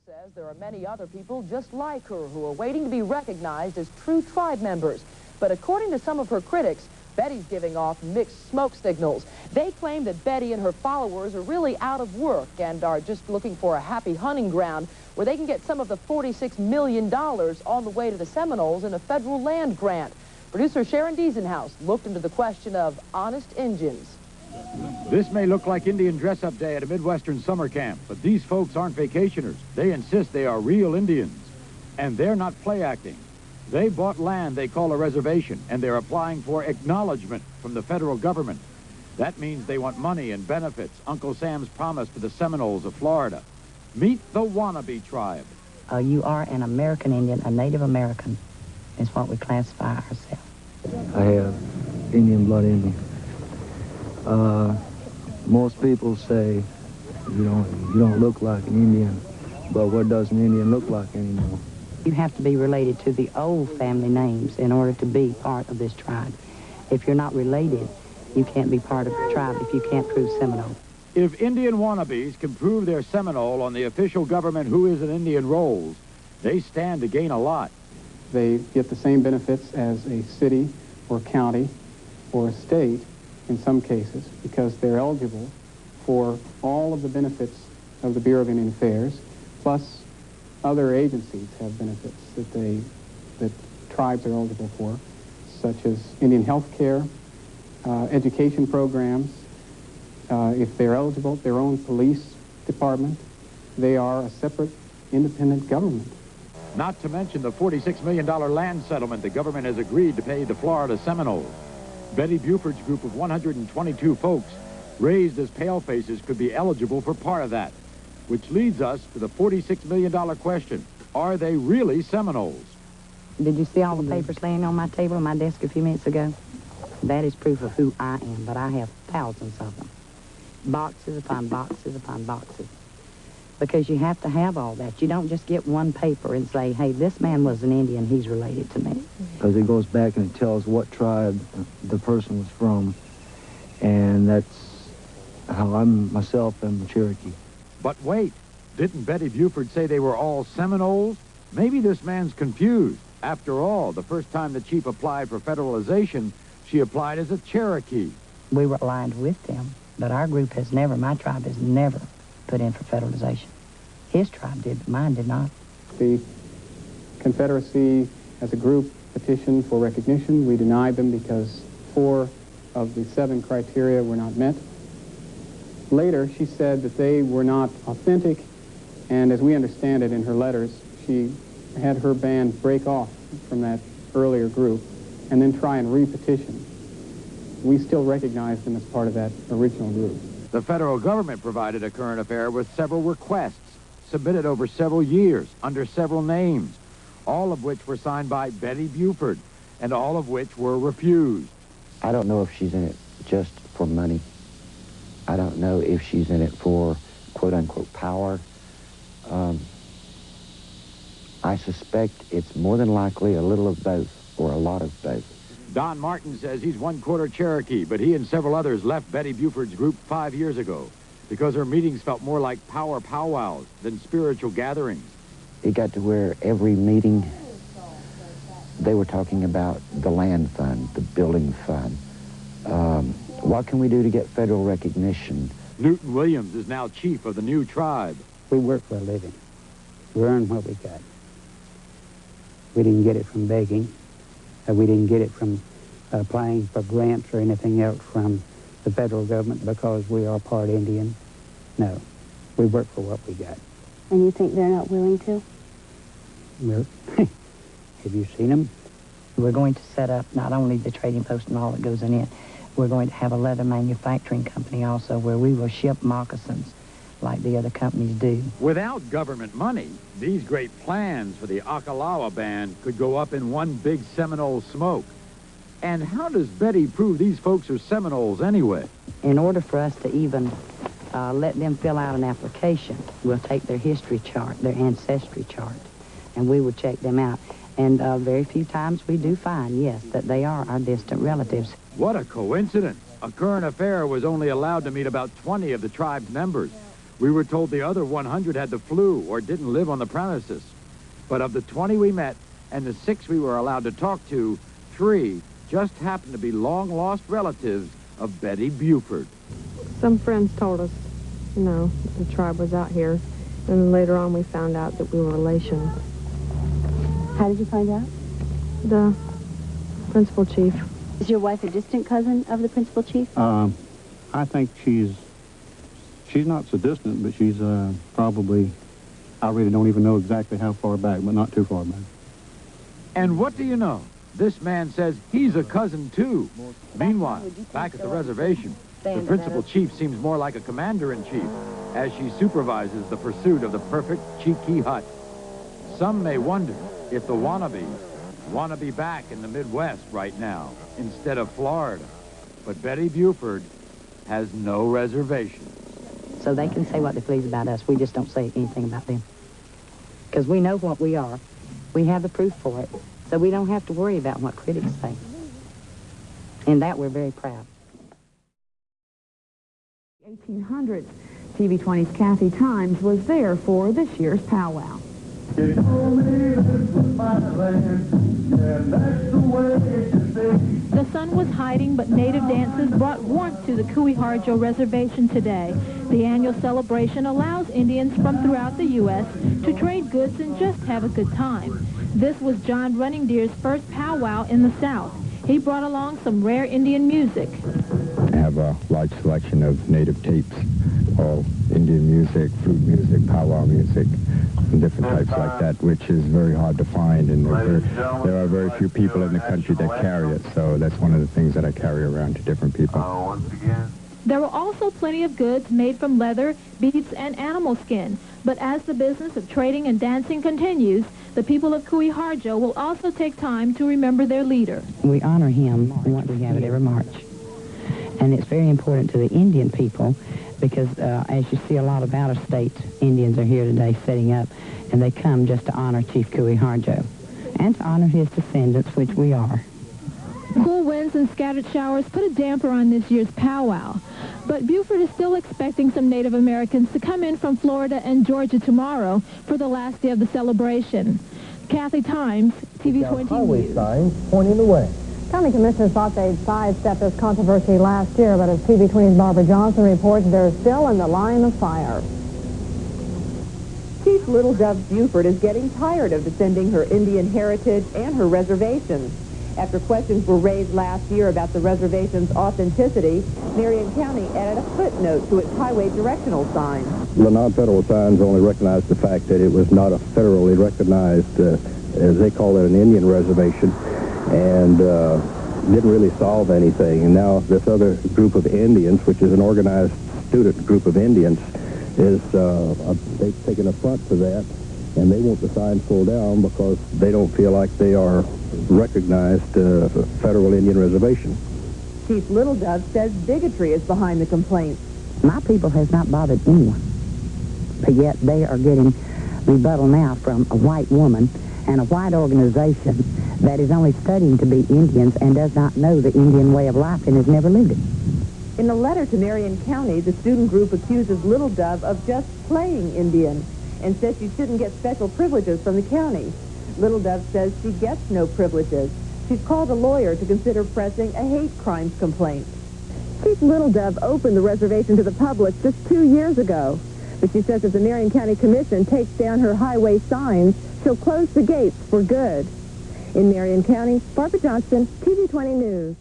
Says there are many other people just like her who are waiting to be recognized as true tribe members. But according to some of her critics, Betty's giving off mixed smoke signals. They claim that Betty and her followers are really out of work and are just looking for a happy hunting ground where they can get some of the $46 million on the way to the Seminoles in a federal land grant. Producer Sharon Diesenhouse looked into the question of honest Indians. This may look like Indian dress-up day at a Midwestern summer camp, but these folks aren't vacationers. They insist they are real Indians, and they're not play acting. They bought land they call a reservation, and they're applying for acknowledgement from the federal government. That means they want money and benefits, Uncle Sam's promise to the Seminoles of Florida. Meet the Wannabee tribe. You are an American Indian, a Native American, is what we classify ourselves. I have Indian blood in me. Most people say you don't look like an Indian, but what does an Indian look like anymore? You have to be related to the old family names in order to be part of this tribe. If you're not related, you can't be part of the tribe if you can't prove Seminole. If Indian wannabes can prove they're Seminole on the official government Who is an Indian rolls, they stand to gain a lot. They get the same benefits as a city or county or a state in some cases because they're eligible for all of the benefits of the Bureau of Indian Affairs, plus other agencies have benefits that tribes are eligible for, such as Indian health care, education programs. If they're eligible, their own police department, they are a separate independent government. Not to mention the $46 million land settlement the government has agreed to pay the Florida Seminoles. Betty Buford's group of 122 folks raised as palefaces could be eligible for part of that, which leads us to the $46 million question. Are they really Seminoles? Did you see all the papers laying on my table on my desk a few minutes ago? That is proof of who I am, but I have thousands of them. Boxes upon boxes upon boxes. Because you have to have all that. You don't just get one paper and say, hey, this man was an Indian, he's related to me. Because it goes back and it tells what tribe the person was from, and that's how I myself am Cherokee. But wait, didn't Betty Buford say they were all Seminoles? Maybe this man's confused. After all, the first time the chief applied for federalization, she applied as a Cherokee. We were aligned with them, but our group has never, my tribe has never put in for federalization. His tribe did, but mine did not. The Confederacy, as a group, petitioned for recognition. We denied them because 4 of the 7 criteria were not met. Later, she said that they were not authentic, and as we understand it in her letters, she had her band break off from that earlier group and then try and re-petition. We still recognize them as part of that original group. The federal government provided a current affair with several requests submitted over several years under several names, all of which were signed by Betty Buford, and all of which were refused. I don't know if she's in it just for money. I don't know if she's in it for quote-unquote power. I suspect it's more than likely a little of both, or a lot of both. Don Martin says he's 1/4 Cherokee, but he and several others left Betty Buford's group 5 years ago because her meetings felt more like power powwows than spiritual gatherings. It got to where every meeting they were talking about the land fund, the building fund. What can we do to get federal recognition? Newton Williams is now chief of the new tribe. We work for a living. We earn what we got. We didn't get it from begging. We didn't get it from applying for grants or anything else from the federal government because we are part Indian. No, we work for what we got. And you think they're not willing to? Well, have you seen them? We're going to set up not only the trading post and all that goes in it, we're going to have a leather manufacturing company also where we will ship moccasins like the other companies do. Without government money, these great plans for the Ocklawaha band could go up in one big Seminole smoke. And how does Betty prove these folks are Seminoles anyway? In order for us to even let them fill out an application, we'll take their history chart, their ancestry chart, and we will check them out. And very few times we do find, yes, that they are our distant relatives. What a coincidence. A current affair was only allowed to meet about 20 of the tribe's members. We were told the other 100 had the flu or didn't live on the premises. But of the 20 we met and the 6 we were allowed to talk to, 3 just happened to be long-lost relatives of Betty Buford. Some friends told us, the tribe was out here. And then later on we found out that we were relations. How did you find out? The principal chief. Is your wife a distant cousin of the principal chief? I think she's not so distant, but she's probably, I really don't even know exactly how far back, but not too far back. And what do you know? This man says he's a cousin, too. Meanwhile, back at the reservation, the principal chief seems more like a commander-in-chief as she supervises the pursuit of the perfect cheeky hut. Some may wonder if the Wannabees want to be back in the Midwest right now instead of Florida. But Betty Buford has no reservations. So they can say what they please about us. We just don't say anything about them. Because we know what we are. We have the proof for it. So we don't have to worry about what critics say. And that we're very proud. 1800s. TV20's Kathy Times was there for this year's powwow. The sun was hiding, but native dances brought warmth to the Cooey-Harjo Reservation today. The annual celebration allows Indians from throughout the U.S. to trade goods and just have a good time. This was John Running Deer's first powwow in the South. He brought along some rare Indian music. I have a large selection of native tapes, all Indian music, flute music, powwow music, and different types like that, which is very hard to find, and there are very few people in the country that carry it, so that's one of the things that I carry around to different people. There were also plenty of goods made from leather, beads, and animal skin. But as the business of trading and dancing continues, the people of Cooey-Harjo will also take time to remember their leader. We honor him once we have it every March. And it's very important to the Indian people because as you see, a lot of out-of-state Indians are here today setting up, and they come just to honor Chief Cooey-Harjo and to honor his descendants, which we are. Cool winds and scattered showers put a damper on this year's powwow. But Buford is still expecting some Native Americans to come in from Florida and Georgia tomorrow for the last day of the celebration. Kathy Times, TV20 highway News. Signs pointing the way. County commissioners thought they'd sidestep this controversy last year, but as TV20's Barbara Johnson reports, they're still in the line of fire. Chief Little Dove Buford is getting tired of defending her Indian heritage and her reservations. After questions were raised last year about the reservation's authenticity, Marion County added a footnote to its highway directional sign. The non-federal signs only recognized the fact that it was not a federally recognized, as they call it, an Indian reservation, and didn't really solve anything. And now this other group of Indians, which is an organized student group of Indians, is they've taken affront to that, and they want the signs pulled down because they don't feel like they are recognized federal Indian reservation. Chief Little Dove says bigotry is behind the complaints. My people has not bothered anyone, but yet they are getting rebuttal now from a white woman and a white organization that is only studying to be Indians and does not know the Indian way of life and has never lived it. In a letter to Marion County, the student group accuses Little Dove of just playing Indian and says she shouldn't get special privileges from the county. Little Dove says she gets no privileges. She's called a lawyer to consider pressing a hate crimes complaint. Chief Little Dove opened the reservation to the public just 2 years ago. But she says if the Marion County Commission takes down her highway signs, she'll close the gates for good. In Marion County, Barbara Johnson, TV20 News.